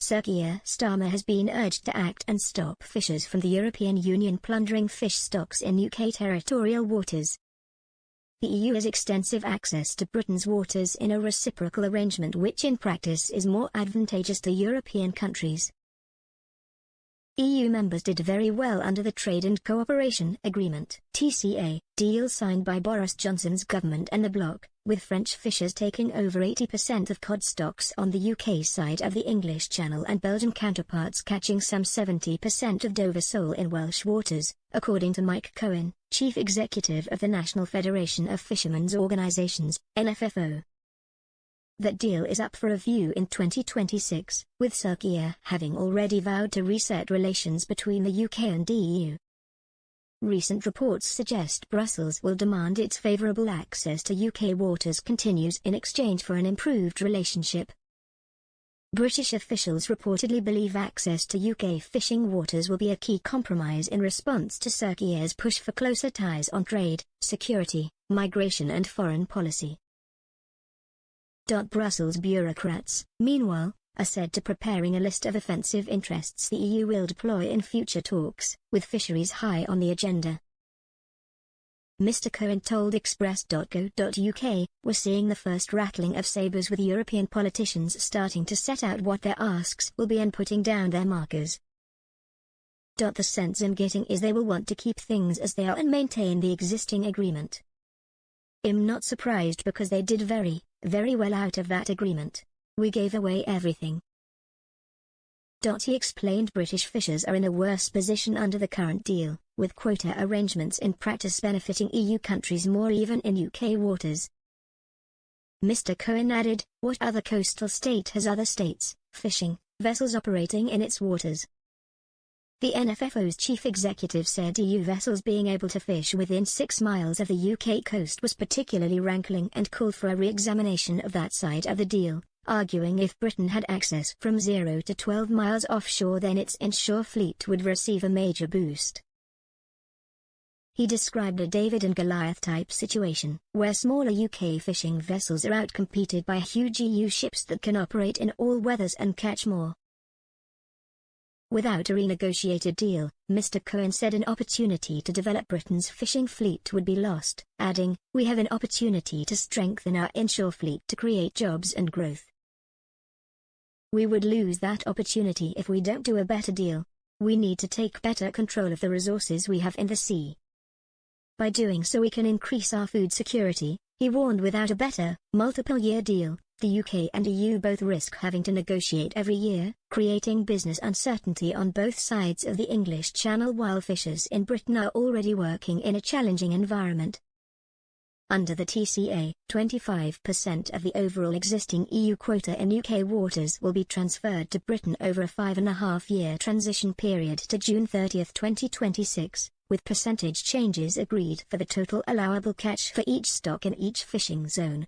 KEIR STARMER has been urged to act and stop fishers from the European Union plundering fish stocks in UK territorial waters. The EU has extensive access to Britain's waters in a reciprocal arrangement which in practice is more advantageous to European countries. EU members did very well under the Trade and Cooperation Agreement (TCA) deal signed by Boris Johnson's government and the bloc, with French fishers taking over 80% of cod stocks on the UK side of the English Channel and Belgian counterparts catching some 70% of Dover sole in Welsh waters, according to Mike Cohen, Chief Executive of the National Federation of Fishermen's Organisations, NFFO. That deal is up for review in 2026, with KEIR having already vowed to reset relations between the UK and the EU. Recent reports suggest Brussels will demand its favourable access to UK waters continues in exchange for an improved relationship. British officials reportedly believe access to UK fishing waters will be a key compromise in response to KEIR's push for closer ties on trade, security, migration and foreign policy. Brussels bureaucrats, meanwhile, are said to preparing a list of offensive interests the EU will deploy in future talks, with fisheries high on the agenda. Mr. Cohen told Express.co.uk, "We're seeing the first rattling of sabres with European politicians starting to set out what their asks will be and putting down their markers. The sense I'm getting is they will want to keep things as they are and maintain the existing agreement. I'm not surprised because they did very well out of that agreement. We gave away everything." He explained British fishers are in a worse position under the current deal, with quota arrangements in practice benefiting EU countries more even in UK waters. Mr. Cohen added, "What other coastal state has other states, fishing, vessels operating in its waters?" The NFFO's chief executive said EU vessels being able to fish within 6 miles of the UK coast was particularly rankling and called for a re-examination of that side of the deal, arguing if Britain had access from 0 to 12 miles offshore then its inshore fleet would receive a major boost. He described a David and Goliath type situation, where smaller UK fishing vessels are outcompeted by huge EU ships that can operate in all weathers and catch more. Without a renegotiated deal, Mr. Cohen said an opportunity to develop Britain's fishing fleet would be lost, adding, "We have an opportunity to strengthen our inshore fleet to create jobs and growth. We would lose that opportunity if we don't do a better deal. We need to take better control of the resources we have in the sea. By doing so we can increase our food security," he warned. Without a better, multiple-year deal, the UK and EU both risk having to negotiate every year, creating business uncertainty on both sides of the English Channel while fishers in Britain are already working in a challenging environment. Under the TCA, 25% of the overall existing EU quota in UK waters will be transferred to Britain over a 5.5-year transition period to June 30, 2026, with percentage changes agreed for the total allowable catch for each stock in each fishing zone.